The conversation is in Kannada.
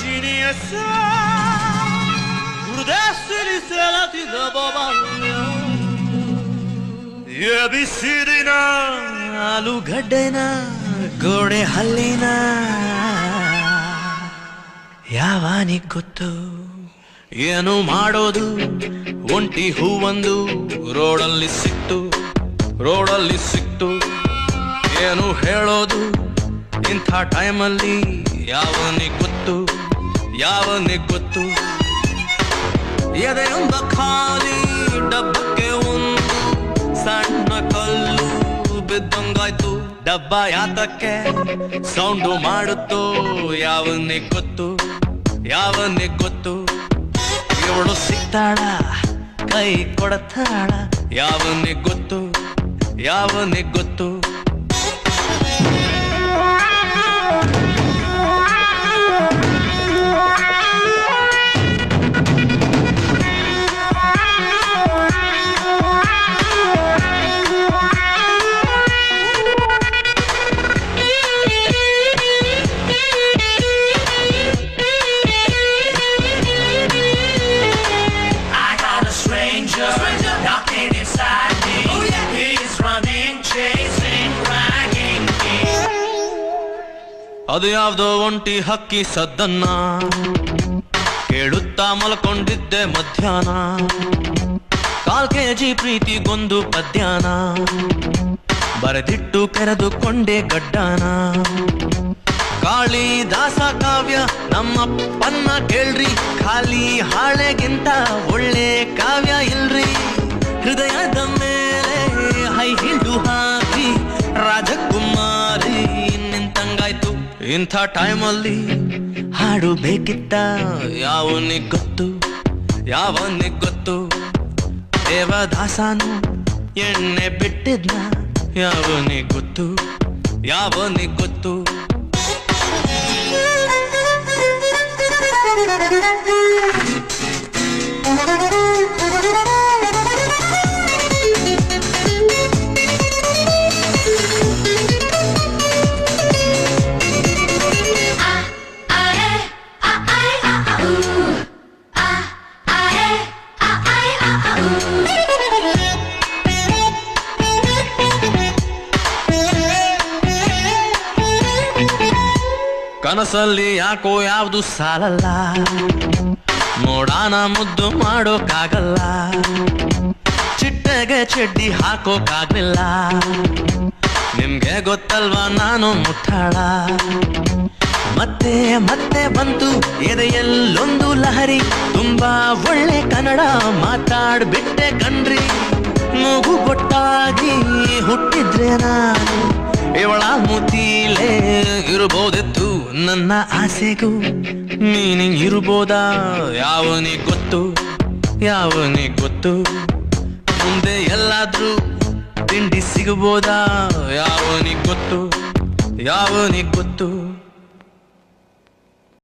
geniessa Rudessili se la ti da babanya Ye bisidina Alu gaddena Gode hallina Yavanik gottu ಏನು ಮಾಡೋದು ಒಂಟಿ ಹೂವೊಂದು ರೋಡಲ್ಲಿ ಸಿಕ್ತು ಏನು ಹೇಳೋದು ಇಂಥ ಟೈಮಲ್ಲಿ ಯಾವನಿಗೆ ಗೊತ್ತು ಎದೆಯೊಂದ ಖಾಲಿ ಡಬ್ಬಕ್ಕೆ ಒಂದು ಸಣ್ಣ ಕಲ್ಲು ಬಿದ್ದಂಗಾಯ್ತು ಡಬ್ಬ ಯಾತಕ್ಕೆ ಸೌಂಡು ಮಾಡುತ್ತೋ ಯಾವನಿಗೆ ಗೊತ್ತು ಇವಳು ಸಿಗ್ತಾಳ ಕೈ ಕೊಡತಾಳ ಯಾವನಿಗೆ ಗೊತ್ತು Knocking inside me. Oh, yeah. He's running, chasing, dragging me. ಅದು ಯಾವ್ದೋ ಒಂಟಿ ಹಕ್ಕಿ ಸದ್ದನ್ನ ಕೇಳುತ್ತಾ ಮಲ್ಕೊಂಡಿದ್ದೆ ಮಧ್ಯಾಹ್ನ 4 kg ಪ್ರೀತಿಗೊಂದು ಪದ್ಯಾನ ಬರೆದಿಟ್ಟು ಕೆರೆದುಕೊಂಡೆ ಗಡ್ಡಾನ ಕಾಳಿದಾಸ ಕಾವ್ಯ ನಮ್ಮಪ್ಪನ್ನ ಕೇಳ್ರಿ ಖಾಲಿ ಹಾಳೆಗಿಂತ ಒಳ್ಳೆ ಕಾವ್ಯ ಇಲ್ರಿ ಹೃದಯದ ಮೇಲೆ ಹೈ ಹಿಲ್ಡು ಹಾಕಿ ರಾಜಕುಮಾರಿ ನಿಂತಂಗಾಯ್ತು ಇಂಥ ಟೈಮಲ್ಲಿ ಹಾಡು ಬೇಕಿತ್ತ ಯಾವನಿಗೆ ಗೊತ್ತು ದೇವದಾಸನು ಎಣ್ಣೆ ಬಿಟ್ಟಿದ್ನ ಯಾವನಿಗೆ ಗೊತ್ತು ಕನಸಲ್ಲಿ ಯಾಕೋ ಯಾವುದು ಸಾಲಲ್ಲ ನೋಡಾನ ಮುದ್ದು ಮಾಡೋಕ್ಕಾಗಲ್ಲ ಚಿಟ್ಟೆಗೆ ಚಡ್ಡಿ ಹಾಕೋಕ್ಕಾಗ್ಲಿಲ್ಲ ನಿಮ್ಗೆ ಗೊತ್ತಲ್ವಾ ನಾನು ಮುಟ್ಟಾಳ ಮತ್ತೆ ಬಂತು ಎದೆಯಲ್ಲೊಂದು ಲಹರಿ ತುಂಬಾ ಒಳ್ಳೆ ಕನ್ನಡ ಮಾತಾಡ್ಬಿಟ್ಟೆ ಕಣ್ರಿ ಮೂಗು ಗೊಟ್ಟಾಗಿ ಹುಟ್ಟಿದ್ರೆ ನಾನು ಇವಳ ಮುತೀಲೇ ಇರಬಹುದಿತ್ತು ನನ್ನ ಆಸೆಗೂ ಮೀನಿಂಗ್ ಇರಬಹುದಾ ಯಾವನಿಗೆ ಗೊತ್ತು ಮುಂದೆ ಎಲ್ಲಾದ್ರೂ ತಿಂಡಿ ಸಿಗಬಹುದಾ ಯಾವನಿಗೆ ಗೊತ್ತು